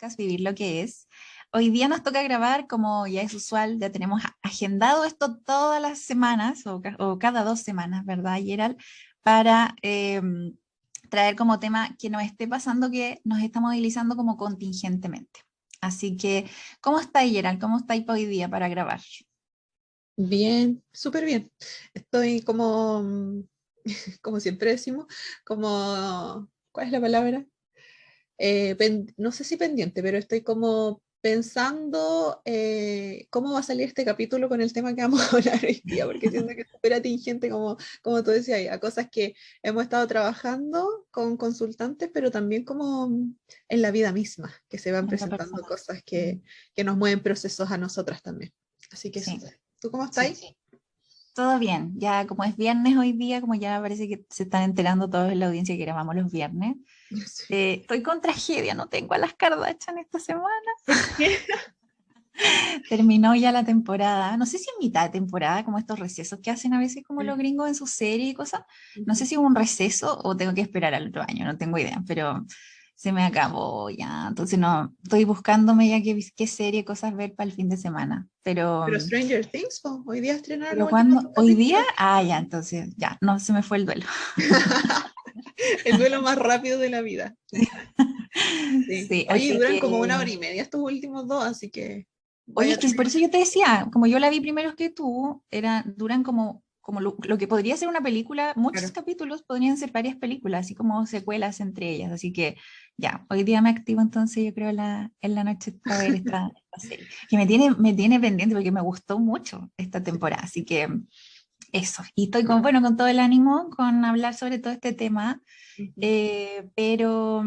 podcast Vivir lo que es. Hoy día nos toca grabar, como ya es usual, ya tenemos agendado esto todas las semanas o cada 2 semanas, ¿verdad, Gerald? Para traer como tema que nos esté pasando, que nos está movilizando como contingentemente. Así que, ¿cómo está Gerald? ¿Cómo está para hoy día para grabar? Bien, súper bien. Estoy como, como siempre decimos, como, ¿cuál es la palabra? No sé si pendiente, pero estoy como pensando cómo va a salir este capítulo con el tema que vamos a hablar hoy día, porque siento que es súper atingente, como tú decías, a cosas que hemos estado trabajando con consultantes, pero también como en la vida misma, que se van En la presentando persona. cosas que nos mueven procesos a nosotras también. Así que eso. Sí, ¿Tú cómo estás? sí. Todo bien, ya como es viernes hoy día, como ya parece que se están enterando todos en la audiencia que grabamos los viernes, Sí. estoy con tragedia, no tengo a las Kardashian esta semana. ¿Por qué? Terminó ya la temporada, no sé si en mitad de temporada, como estos recesos que hacen a veces como los gringos en sus series y cosas, no sé si hubo un receso o tengo que esperar al otro año, no tengo idea, pero se me acabó ya, entonces no, estoy buscándome ya qué serie, cosas ver para el fin de semana, Pero Stranger Things, po, hoy día estrenaron los pero últimos cuando, dos hoy día, capítulos. ya, entonces ya, no, se me fue el duelo. El duelo más rápido de la vida. Sí. Sí, Oye, y así duran como una que, hora y media estos últimos dos, así que oye, vaya es que por eso yo te decía, como yo la vi primero que tú, duran como lo que podría ser una película, muchos claro. capítulos podrían ser varias películas, así como secuelas entre ellas, así que ya, hoy día me activo entonces yo creo en la noche para ver esta serie, que me tiene pendiente porque me gustó mucho esta temporada, así que eso, y estoy con todo el ánimo con hablar sobre todo este tema, Ujú. pero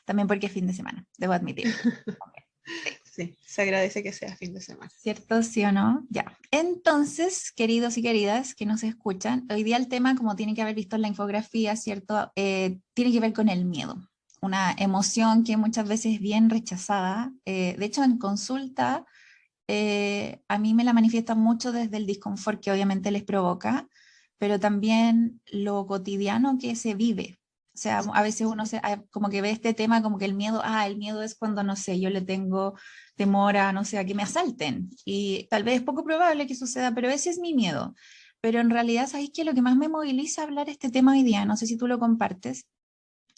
también porque es fin de semana, debo admitirlo. Sí. Sí, se agradece que sea fin de semana. ¿Cierto? ¿Sí o no? Ya. Entonces, queridos y queridas que nos escuchan, hoy día el tema, como tienen que haber visto en la infografía, ¿cierto? Tiene que ver con el miedo, una emoción que muchas veces es bien rechazada. De hecho, en consulta, a mí me la manifiestan mucho desde el disconfort que obviamente les provoca, pero también lo cotidiano que se vive. O sea, a veces uno como que ve este tema como que el miedo es cuando, no sé, yo le tengo temor a, no sé, a que me asalten. Y tal vez es poco probable que suceda, pero ese es mi miedo. Pero en realidad, ¿sabéis qué? Lo que más me moviliza hablar este tema hoy día, no sé si tú lo compartes,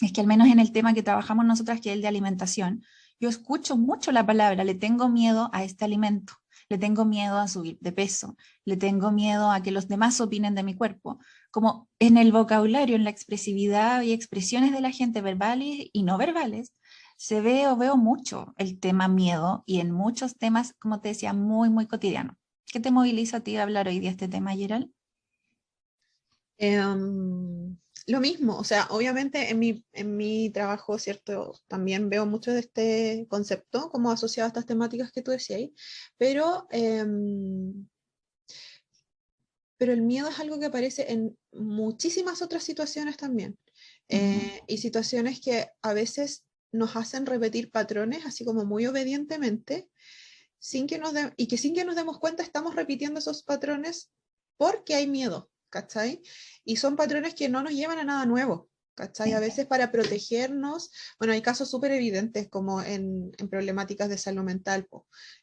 es que al menos en el tema que trabajamos nosotras, que es el de alimentación, yo escucho mucho la palabra, le tengo miedo a este alimento, le tengo miedo a subir de peso, le tengo miedo a que los demás opinen de mi cuerpo. Como en el vocabulario, en la expresividad y expresiones de la gente verbales y no verbales, se ve o veo mucho el tema miedo y en muchos temas, como te decía, muy, muy cotidiano. ¿Qué te moviliza a ti a hablar hoy de este tema, Gerald? Lo mismo, o sea, obviamente en mi trabajo, ¿cierto? También veo mucho de este concepto como asociado a estas temáticas que tú decías, pero, pero el miedo es algo que aparece en muchísimas otras situaciones también. Ujú. Y situaciones que a veces nos hacen repetir patrones, así como muy obedientemente, y que sin que nos demos cuenta estamos repitiendo esos patrones porque hay miedo, ¿cachai? Y son patrones que no nos llevan a nada nuevo, ¿cachai? A Sí. veces para protegernos, bueno, hay casos súper evidentes como en problemáticas de salud mental.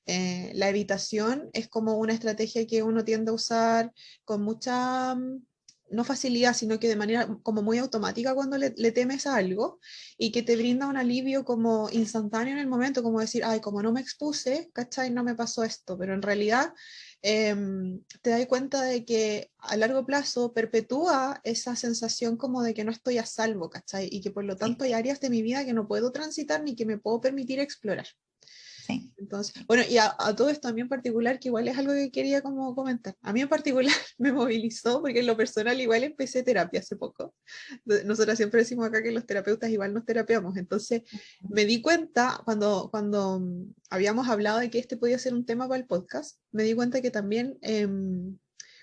La evitación es como una estrategia que uno tiende a usar con mucha no facilidad, sino que de manera como muy automática cuando le temes a algo y que te brinda un alivio como instantáneo en el momento, como decir, ay, como no me expuse, ¿cachai? No me pasó esto, pero en realidad te das cuenta de que a largo plazo perpetúa esa sensación como de que no estoy a salvo, ¿cachai? Y que por lo Sí, tanto hay áreas de mi vida que no puedo transitar ni que me puedo permitir explorar. sí. Entonces, bueno, y a todo esto a mí en particular, que igual es algo que quería como comentar. A mí en particular me movilizó porque en lo personal igual empecé terapia hace poco. Nosotras siempre decimos acá que los terapeutas igual nos terapeamos. Entonces, me di cuenta cuando habíamos hablado de que este podía ser un tema para el podcast, me di cuenta que también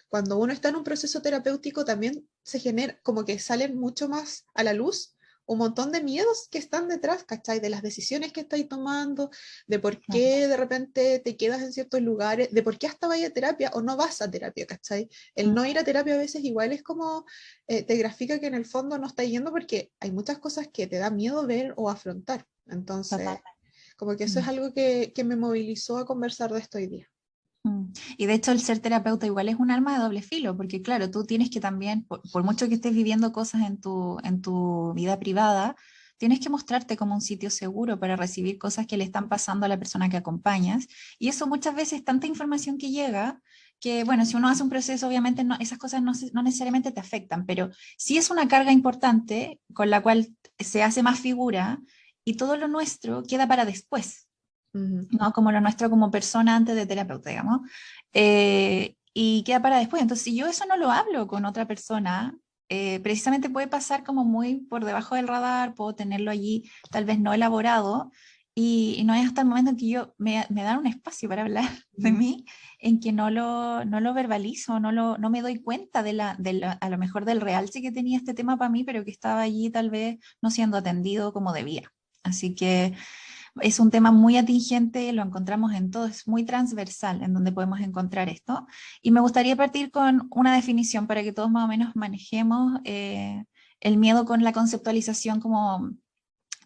cuando uno está en un proceso terapéutico también se genera, como que salen mucho más a la luz un montón de miedos que están detrás, ¿cachai? De las decisiones que estáis tomando, de por Claro. qué de repente te quedas en ciertos lugares, de por qué hasta vas a terapia o no vas a terapia, ¿cachai? El no ir a terapia a veces igual es como, te grafica que en el fondo no estás yendo porque hay muchas cosas que te da miedo ver o afrontar. Entonces, Total. Como que eso es algo que me movilizó a conversar de esto hoy día. Y de hecho el ser terapeuta igual es un arma de doble filo, porque claro, tú tienes que también, por mucho que estés viviendo cosas en tu vida privada, tienes que mostrarte como un sitio seguro para recibir cosas que le están pasando a la persona que acompañas. Y eso muchas veces, tanta información que llega, que bueno, si uno hace un proceso, obviamente no, esas cosas no necesariamente te afectan, pero sí es una carga importante con la cual se hace más figura y todo lo nuestro queda para después. ¿No? Como lo nuestro como persona antes de terapeuta, digamos, y queda para después. Entonces, si yo eso no lo hablo con otra persona, precisamente puede pasar como muy por debajo del radar, puedo tenerlo allí tal vez no elaborado, y no es hasta el momento en que me dan un espacio para hablar de mí, en que no lo verbalizo, no me doy cuenta a lo mejor del realce que tenía este tema para mí, pero que estaba allí tal vez no siendo atendido como debía. Así que es un tema muy atingente, lo encontramos en todo, es muy transversal en donde podemos encontrar esto. Y me gustaría partir con una definición para que todos más o menos manejemos el miedo con la conceptualización como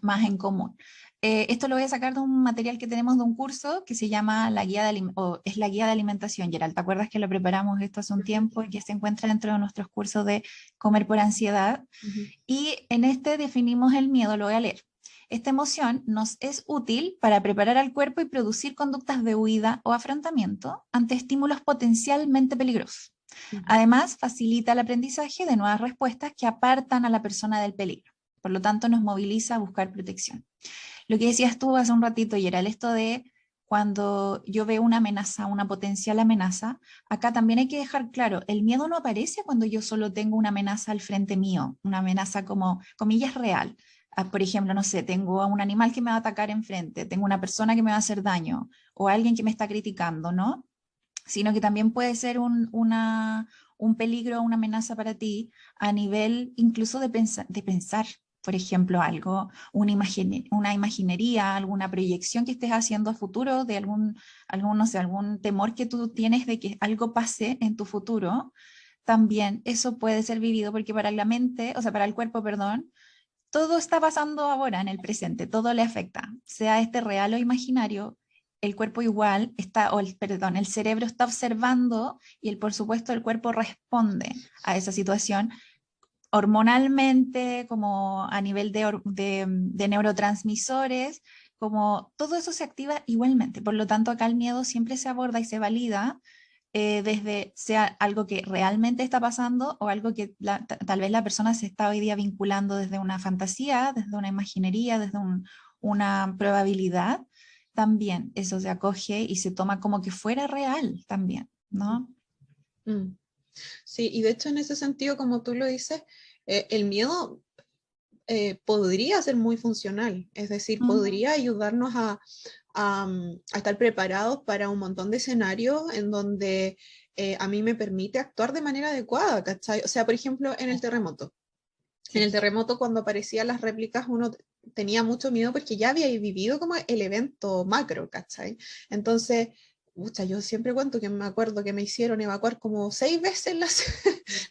más en común. Esto lo voy a sacar de un material que tenemos de un curso que se llama la guía o es la guía de alimentación, Gerald. ¿Te acuerdas que lo preparamos esto hace un tiempo y que se encuentra dentro de nuestros cursos de comer por ansiedad? Y en este definimos el miedo, lo voy a leer. Esta emoción nos es útil para preparar al cuerpo y producir conductas de huida o afrontamiento ante estímulos potencialmente peligrosos. Además, facilita el aprendizaje de nuevas respuestas que apartan a la persona del peligro. Por lo tanto, nos moviliza a buscar protección. Lo que decías tú hace un ratito, y era esto de cuando yo veo una amenaza, una potencial amenaza, acá también hay que dejar claro, el miedo no aparece cuando yo solo tengo una amenaza al frente mío, una amenaza como, comillas, real. Por ejemplo, no sé, tengo a un animal que me va a atacar enfrente, tengo una persona que me va a hacer daño, o alguien que me está criticando, ¿no? Sino que también puede ser un peligro, una amenaza para ti a nivel incluso de pensar, por ejemplo, algo, una imaginería, alguna proyección que estés haciendo a futuro de no sé, algún temor que tú tienes de que algo pase en tu futuro, también eso puede ser vivido porque para la mente, o sea, para el cuerpo, perdón, todo está pasando ahora en el presente, todo le afecta, sea este real o imaginario, el cuerpo igual está, perdón, el cerebro está observando y por supuesto el cuerpo responde a esa situación hormonalmente, como a nivel de neurotransmisores, como todo eso se activa igualmente. Por lo tanto, acá el miedo siempre se aborda y se valida desde sea algo que realmente está pasando o algo que tal vez la persona se está hoy día vinculando desde una fantasía, desde una imaginería, desde una probabilidad, también eso se acoge y se toma como que fuera real también, ¿no? Sí, y de hecho en ese sentido, como tú lo dices, el miedo podría ser muy funcional, es decir, podría ayudarnos a estar preparados para un montón de escenarios en donde a mí me permite actuar de manera adecuada, ¿cachai? O sea, por ejemplo, en el terremoto. En el terremoto, cuando aparecían las réplicas, uno tenía mucho miedo porque ya había vivido como el evento macro, ¿cachai? Entonces, pucha, yo siempre cuento que me acuerdo que me hicieron evacuar como 6 veces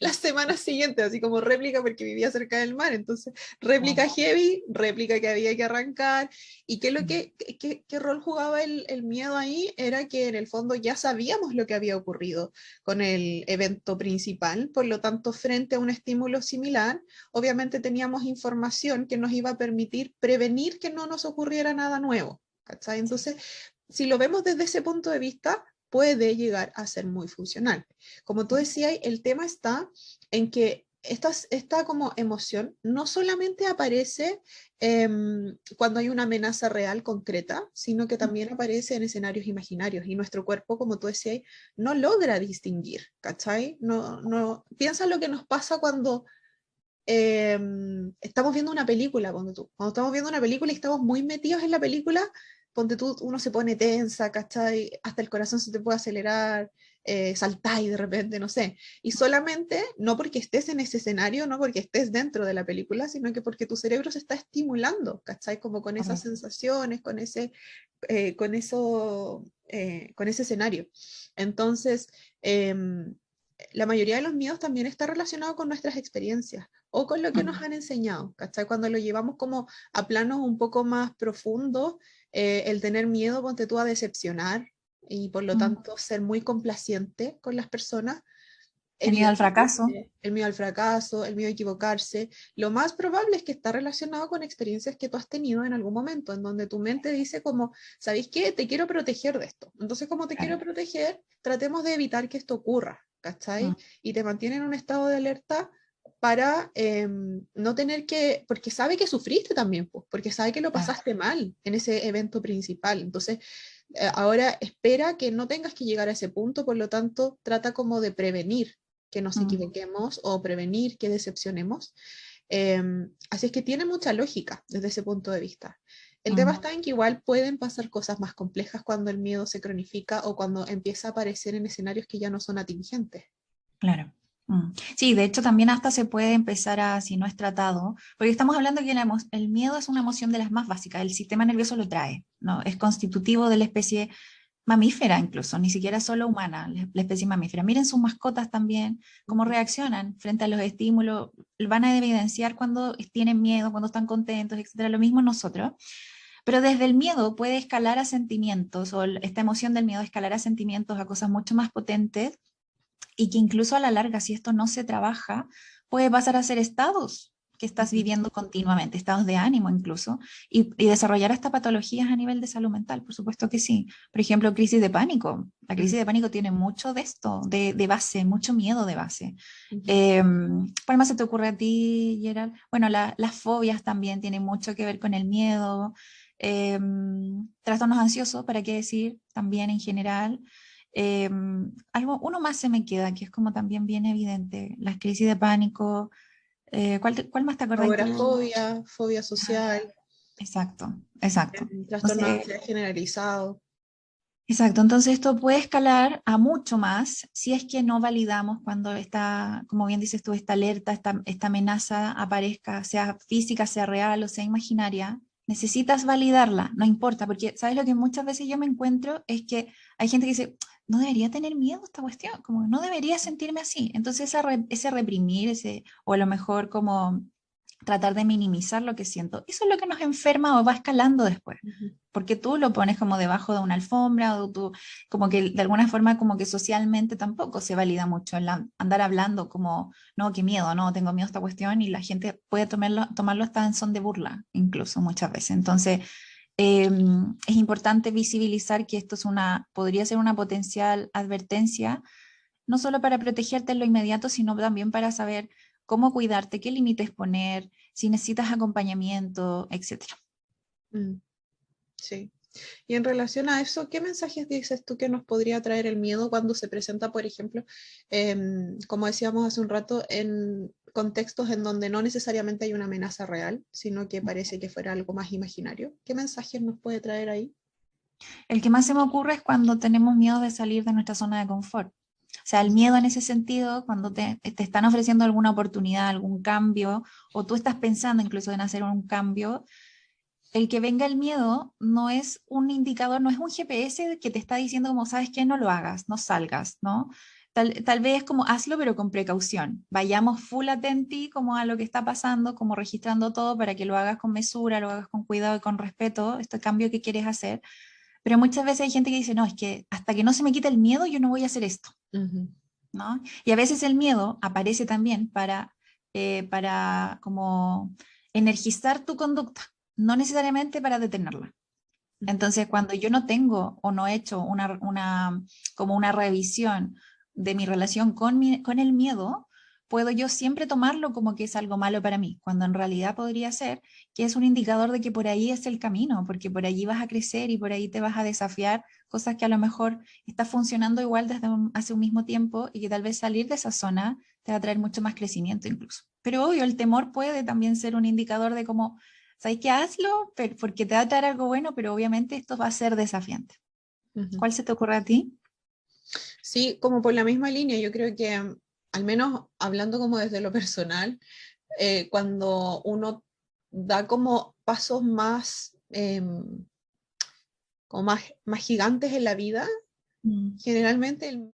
las semanas siguientes, así como réplica porque vivía cerca del mar, entonces réplica heavy, réplica que había que arrancar, y qué rol jugaba el miedo ahí era que en el fondo ya sabíamos lo que había ocurrido con el evento principal, por lo tanto frente a un estímulo similar, obviamente teníamos información que nos iba a permitir prevenir que no nos ocurriera nada nuevo, ¿cachai? Entonces, si lo vemos desde ese punto de vista, puede llegar a ser muy funcional. Como tú decías, el tema está en que esta como emoción no solamente aparece cuando hay una amenaza real concreta, sino que también aparece en escenarios imaginarios y nuestro cuerpo, como tú decías, no logra distinguir, ¿cachai? Piensa lo que nos pasa cuando estamos viendo una película, ponte tú. Cuando estamos viendo una película y estamos muy metidos en la película, ponte tú, uno se pone tensa, ¿cachai? Hasta el corazón se te puede acelerar, saltáis de repente, no sé. Y solamente, no porque estés en ese escenario, no porque estés dentro de la película, sino que porque tu cerebro se está estimulando, ¿cachai? Como con esas sensaciones, con ese escenario. Entonces, la mayoría de los miedos también está relacionado con nuestras experiencias o con lo que nos han enseñado, ¿cachai? Cuando lo llevamos como a planos un poco más profundos, el tener miedo, ponte tú, a decepcionar y por lo tanto ser muy complaciente con las personas, El miedo al fracaso. evidentemente, el miedo al fracaso, el miedo a equivocarse, lo más probable es que está relacionado con experiencias que tú has tenido en algún momento, en donde tu mente dice como, ¿sabéis qué? Te quiero proteger de esto. Entonces, como te quiero Claro. proteger, tratemos de evitar que esto ocurra, ¿cachai? Y te mantienen en un estado de alerta para no tener que, porque sabe que sufriste también, pues, porque sabe que lo Claro. pasaste mal en ese evento principal. Entonces, ahora espera que no tengas que llegar a ese punto, por lo tanto, trata como de prevenir que nos equivoquemos o prevenir que decepcionemos. Así es que tiene mucha lógica desde ese punto de vista. El tema está en que igual pueden pasar cosas más complejas cuando el miedo se cronifica o cuando empieza a aparecer en escenarios que ya no son atingentes. Claro. Sí, de hecho también hasta se puede empezar a, si no es tratado, porque estamos hablando que el miedo es una emoción de las más básicas, el sistema nervioso lo trae, ¿no? Es constitutivo de la especie mamífera incluso, ni siquiera solo humana, la especie mamífera. Miren sus mascotas también, cómo reaccionan frente a los estímulos, van a evidenciar cuando tienen miedo, cuando están contentos, etcétera. Lo mismo nosotros. Pero desde el miedo puede escalar a sentimientos, o esta emoción del miedo escalar a sentimientos, a cosas mucho más potentes, y que incluso a la larga, si esto no se trabaja, puede pasar a ser estados que estás viviendo continuamente, estados de ánimo incluso, y desarrollar hasta patologías a nivel de salud mental, por supuesto que sí. Por ejemplo, crisis de pánico. La crisis de pánico tiene mucho de esto, de base, mucho miedo de base. ¿Cuál más se te ocurre a ti, Gerald? Bueno, las fobias también tienen mucho que ver con el miedo. Trastornos ansiosos, ¿para qué decir? También en general. Uno más se me queda, que es como también bien evidente, las crisis de pánico. ¿Cuál más te acordáis tú? Agorafobia, fobia social, Exacto, exacto. trastorno de Entonces, ansiedad generalizado. exacto, entonces esto puede escalar a mucho más si es que no validamos cuando está, como bien dices tú, esta alerta, esta amenaza aparezca, sea física, sea real o sea imaginaria. Necesitas validarla, no importa, porque sabes lo que muchas veces yo me encuentro es que hay gente que dice, no debería tener miedo a esta cuestión, como que no debería sentirme así. Entonces ese reprimir, o a lo mejor como tratar de minimizar lo que siento, eso es lo que nos enferma o va escalando después porque tú lo pones como debajo de una alfombra o tú, como que de alguna forma como que socialmente tampoco se valida mucho andar hablando como, no, qué miedo, no, tengo miedo a esta cuestión y la gente puede tomarlo hasta en son de burla, incluso muchas veces. Entonces, es importante visibilizar que esto podría ser una potencial advertencia, no solo para protegerte en lo inmediato, sino también para saber cómo cuidarte, qué límites poner, si necesitas acompañamiento, etcétera. Mm, sí. Y en relación a eso, ¿qué mensajes dices tú que nos podría traer el miedo cuando se presenta, por ejemplo, como decíamos hace un rato, en contextos en donde no necesariamente hay una amenaza real, sino que parece que fuera algo más imaginario? ¿Qué mensajes nos puede traer ahí? El que más se me ocurre es cuando tenemos miedo de salir de nuestra zona de confort. O sea, el miedo en ese sentido, cuando te están ofreciendo alguna oportunidad, algún cambio, o tú estás pensando incluso en hacer un cambio, el que venga el miedo no es un indicador, no es un GPS que te está diciendo como, sabes que no lo hagas, no salgas, ¿no? Tal vez como hazlo, pero con precaución. Vayamos full atenti como a lo que está pasando, como registrando todo para que lo hagas con mesura, lo hagas con cuidado y con respeto, este cambio que quieres hacer, pero muchas veces hay gente que dice, no, es que hasta que no se me quite el miedo, yo no voy a hacer esto, Ujú, ¿no? Y a veces el miedo aparece también para como energizar tu conducta, no necesariamente para detenerla. ujú, Entonces, cuando yo no tengo o no he hecho como una revisión de mi relación con el miedo, puedo yo siempre tomarlo como que es algo malo para mí, cuando en realidad podría ser que es un indicador de que por ahí es el camino, porque por allí vas a crecer y por ahí te vas a desafiar cosas que a lo mejor está funcionando igual desde hace un mismo tiempo y que tal vez salir de esa zona te va a traer mucho más crecimiento incluso. Pero obvio, el temor puede también ser un indicador de cómo ¿sabes qué? Hazlo porque te va a traer algo bueno, pero obviamente esto va a ser desafiante. ujú. ¿Cuál se te ocurre a ti? Sí, como por la misma línea, yo creo que al menos hablando como desde lo personal, cuando uno da como pasos más, como más gigantes en la vida, Mm, generalmente el